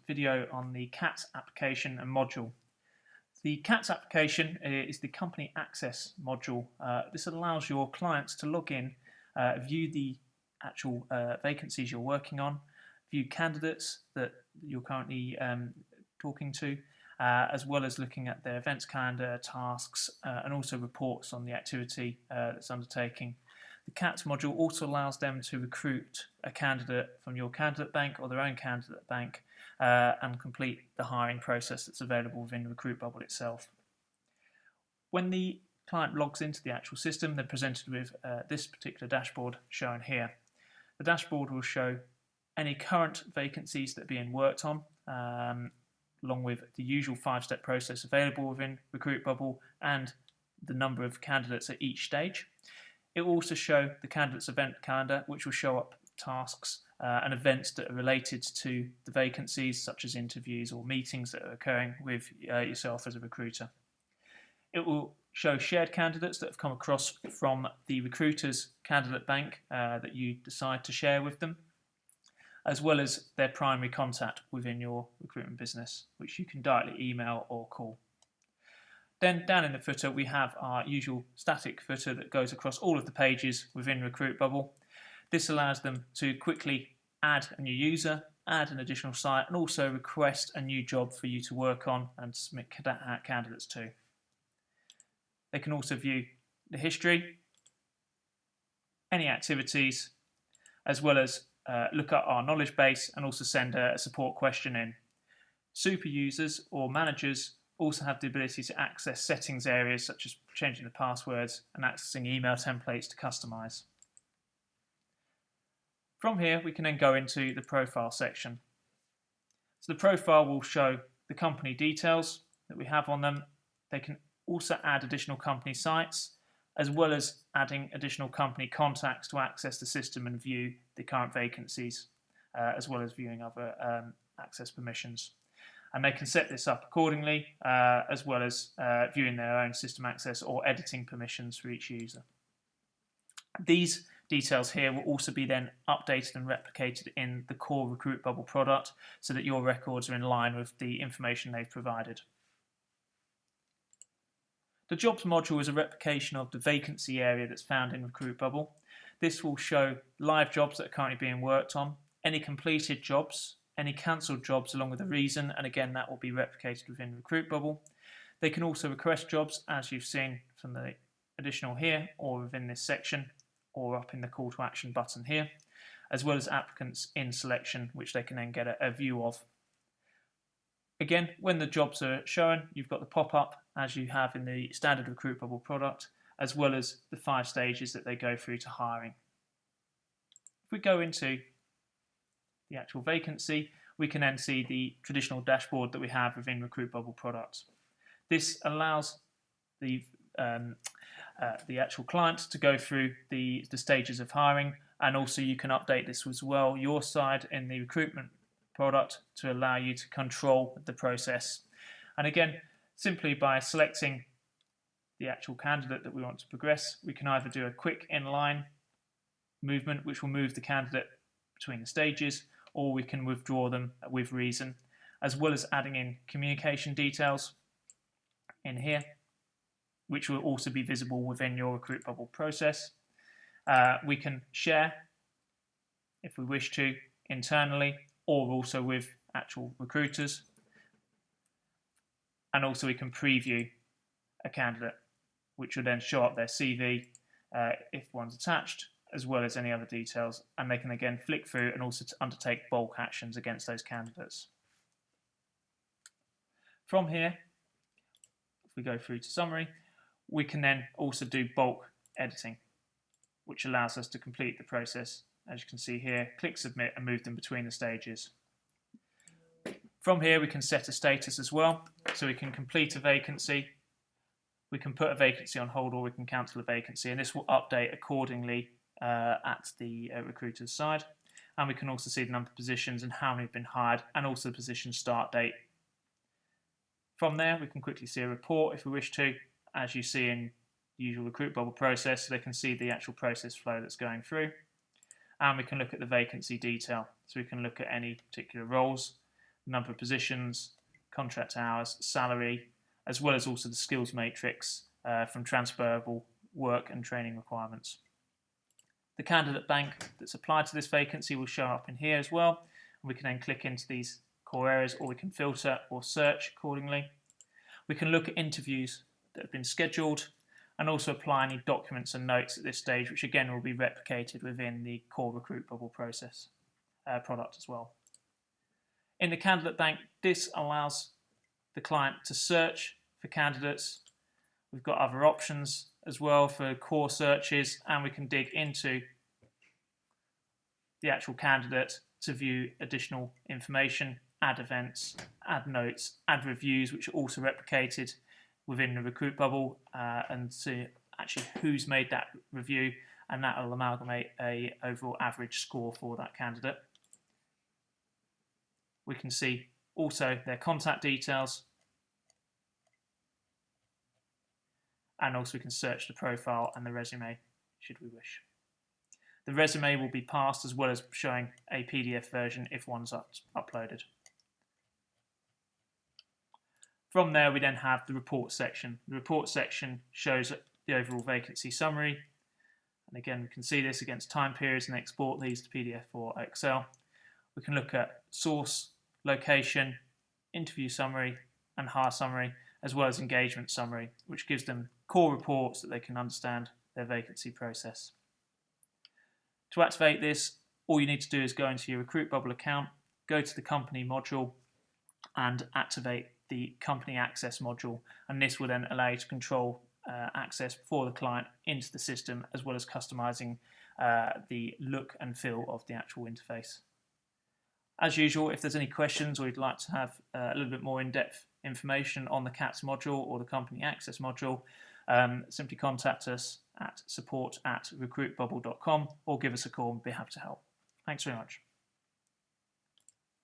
video on the CATS application and module. The CATS application is the company access module. This allows your clients to log in, view the actual vacancies you're working on, view candidates that you're currently talking to, as well as looking at their events calendar, tasks, and also reports on the activity that's undertaking. The CATS module also allows them to recruit a candidate from your candidate bank or their own candidate bank and complete the hiring process that's available within RecruitBubble itself. When the client logs into the actual system, they're presented with this particular dashboard shown here. The dashboard will show any current vacancies that are being worked on, along with the usual 5-step process available within RecruitBubble and the number of candidates at each stage. It will also show the candidate's event calendar, which will show up tasks and events that are related to the vacancies, such as interviews or meetings that are occurring with yourself as a recruiter. It will show shared candidates that have come across from the recruiter's candidate bank that you decide to share with them, as well as their primary contact within your recruitment business, which you can directly email or call. Then down in the footer, we have our usual static footer that goes across all of the pages within RecruitBubble. This allows them to quickly add a new user, add an additional site, and also request a new job for you to work on and submit candidates to. They can also view the history, any activities, as well as look at our knowledge base and also send a support question in. Super users or managers also have the ability to access settings areas such as changing the passwords and accessing email templates to customize. From here, we can then go into the profile section. So the profile will show the company details that we have on them. They can also add additional company sites, as well as adding additional company contacts to access the system and view the current vacancies, as well as viewing other access permissions. And they can set this up accordingly, as well as viewing their own system access or editing permissions for each user. These details here will also be then updated and replicated in the core RecruitBubble product so that your records are in line with the information they've provided. The jobs module is a replication of the vacancy area that's found in RecruitBubble. This will show live jobs that are currently being worked on, any completed jobs, any cancelled jobs along with a reason, and again that will be replicated within RecruitBubble. They can also request jobs, as you've seen from the additional here or within this section or up in the call to action button here, as well as applicants in selection, which they can then get a view of. Again, when the jobs are shown, you've got the pop-up as you have in the standard RecruitBubble product, as well as the 5 stages that they go through to hiring. If we go into the actual vacancy, we can then see the traditional dashboard that we have within RecruitBubble products. This allows the actual client to go through the stages of hiring, and also you can update this as well your side in the recruitment product to allow you to control the process. And again, simply by selecting the actual candidate that we want to progress, we can either do a quick inline movement, which will move the candidate between the stages, or we can withdraw them with reason, as well as adding in communication details in here, which will also be visible within your RecruitBubble process. We can share, if we wish to, internally, or also with actual recruiters. And also we can preview a candidate, which will then show up their CV if one's attached, as well as any other details, and they can again flick through and also to undertake bulk actions against those candidates. From here, if we go through to summary, we can then also do bulk editing, which allows us to complete the process. As you can see here, click submit and move them between the stages. From here we can set a status as well, so we can complete a vacancy, we can put a vacancy on hold, or we can cancel a vacancy, and this will update accordingly at the recruiter's side. And we can also see the number of positions and how many have been hired, and also the position start date. From there we can quickly see a report if we wish to, as you see in the usual RecruitBubble process, so they can see the actual process flow that's going through. And we can look at the vacancy detail, so we can look at any particular roles number of positions, contract hours, salary, as well as also the skills matrix from transferable work and training requirements. The candidate bank that's applied to this vacancy will show up in here as well. And we can then click into these core areas, or we can filter or search accordingly. We can look at interviews that have been scheduled and also apply any documents and notes at this stage, which again will be replicated within the core Recruit Bubble process product as well. In the candidate bank, this allows the client to search for candidates. We've got other options as well for core searches, and we can dig into the actual candidate to view additional information, add events, add notes, add reviews, which are also replicated within the Recruit Bubble, and see actually who's made that review, and that will amalgamate a overall average score for that candidate. We can see also their contact details, and also we can search the profile and the resume should we wish. The resume will be passed as well as showing a PDF version if one's uploaded. From there we then have the report section. The report section shows the overall vacancy summary, and again we can see this against time periods and export these to PDF or Excel. We can look at source, location, interview summary and hire summary, as well as engagement summary, which gives them core reports that they can understand their vacancy process. To activate this, all you need to do is go into your Recruit Bubble account, go to the company module and activate the company access module, and this will then allow you to control access for the client into the system, as well as customizing the look and feel of the actual interface. As usual, if there's any questions or you'd like to have a little bit more in-depth information on the CATS module or the company access module, simply contact us at support@recruitbubble.com or give us a call and we'll be happy to help. Thanks very much.